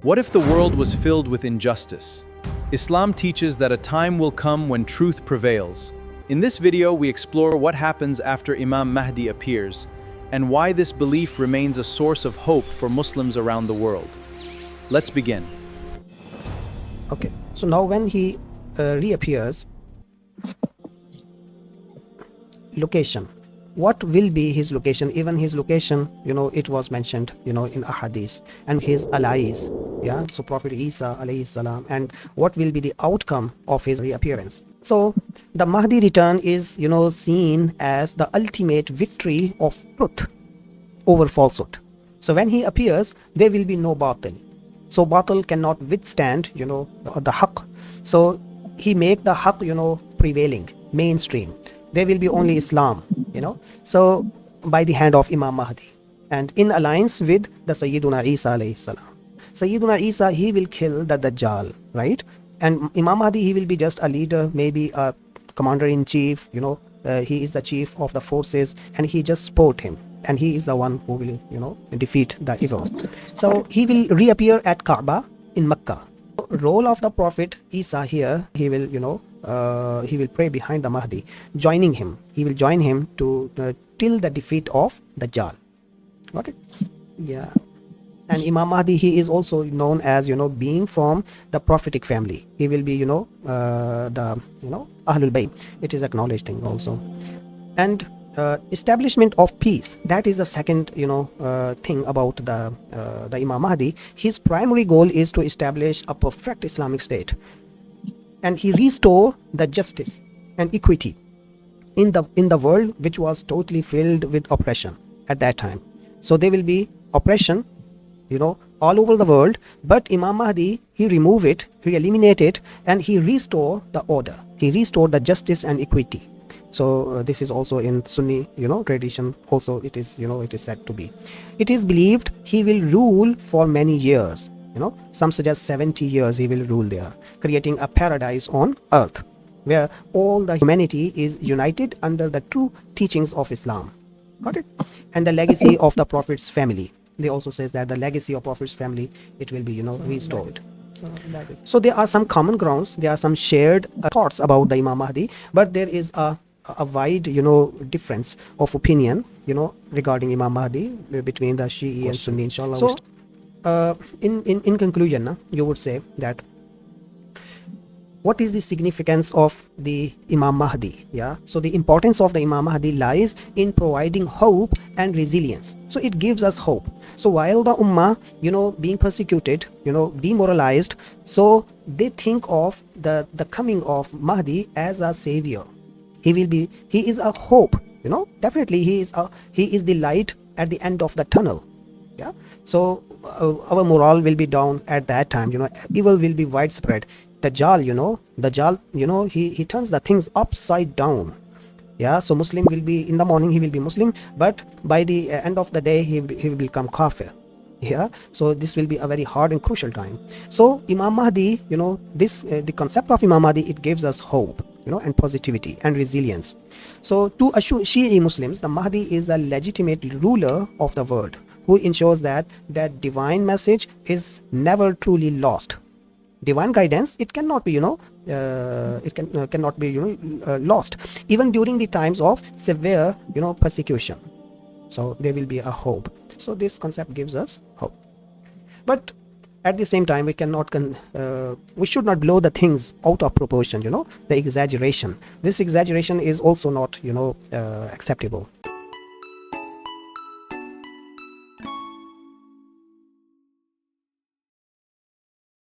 What if the world was filled with injustice? Islam teaches that a time will come when truth prevails. In this video, we explore what happens after Imam Mahdi appears and why this belief remains a source of hope for Muslims around the world. Let's begin. Okay, so now when he reappears, location. What will be his location? Even his location, it was mentioned, in ahadith, and his allies, so Prophet Isa alayhi salam, and what will be the outcome of his reappearance. So the Mahdi return is, seen as the ultimate victory of truth over falsehood. So when he appears, there will be no batil. So batil cannot withstand, the haqq. So he make the haqq, prevailing, mainstream. There will be only Islam, so by the hand of Imam Mahdi and in alliance with the Sayyiduna Isa alayhi salam. Sayyiduna Isa, he will kill the Dajjal, right? And Imam Mahdi, he will be just a leader, maybe a commander-in-chief, he is the chief of the forces, and he just support him. And he is the one who will, defeat the evil. So he will reappear at Kaaba in Mecca. Role of the Prophet Isa here, he will, he will pray behind the Mahdi, joining him. He will join him to till the defeat of Dajjal. Got it? Yeah. And Imam Mahdi, he is also known as, being from the prophetic family. He will be, the, Ahlul Bayt. It is acknowledged thing also. And establishment of peace. That is the second, thing about the Imam Mahdi. His primary goal is to establish a perfect Islamic state. And he restore the justice and equity in the world, which was totally filled with oppression at that time. So there will be oppression, all over the world, but Imam Mahdi, he remove it, he eliminate it, and he restore the order. He restore the justice and equity. So this is also in Sunni, tradition. Also, it is, it is said to be. It is believed he will rule for many years. Some suggest 70 years he will rule there, creating a paradise on earth, where all the humanity is united under the true teachings of Islam. Got it? And the legacy of the Prophet's family. They also says that the legacy of Prophet's family, it will be, restored. So there are some common grounds. There are some shared thoughts about the Imam Mahdi, but there is a wide, difference of opinion, regarding Imam Mahdi between the Shi'i and Sunni, inshallah. So, in conclusion, you would say that what is the significance of the Imam Mahdi? So the importance of the Imam Mahdi lies in providing hope and resilience. So it gives us hope. So while the Ummah, being persecuted, demoralized, so they think of the coming of Mahdi as a savior. He is a hope, definitely he is the light at the end of the tunnel. So our morale will be down at that time, evil will be widespread. Dajjal, he turns the things upside down. So Muslim will be, in the morning he will be Muslim, but by the end of the day he will become kafir. So this will be a very hard and crucial time. So Imam Mahdi, the concept of Imam Mahdi, it gives us hope, and positivity and resilience. So to Shi'i Muslims, the Mahdi is the legitimate ruler of the world, who ensures that divine message is never truly lost. Divine guidance, it cannot be, cannot be, lost, even during the times of severe, persecution. So there will be a hope. So this concept gives us hope. But at the same time, we cannot, we should not blow the things out of proportion, the exaggeration. This exaggeration is also not, acceptable.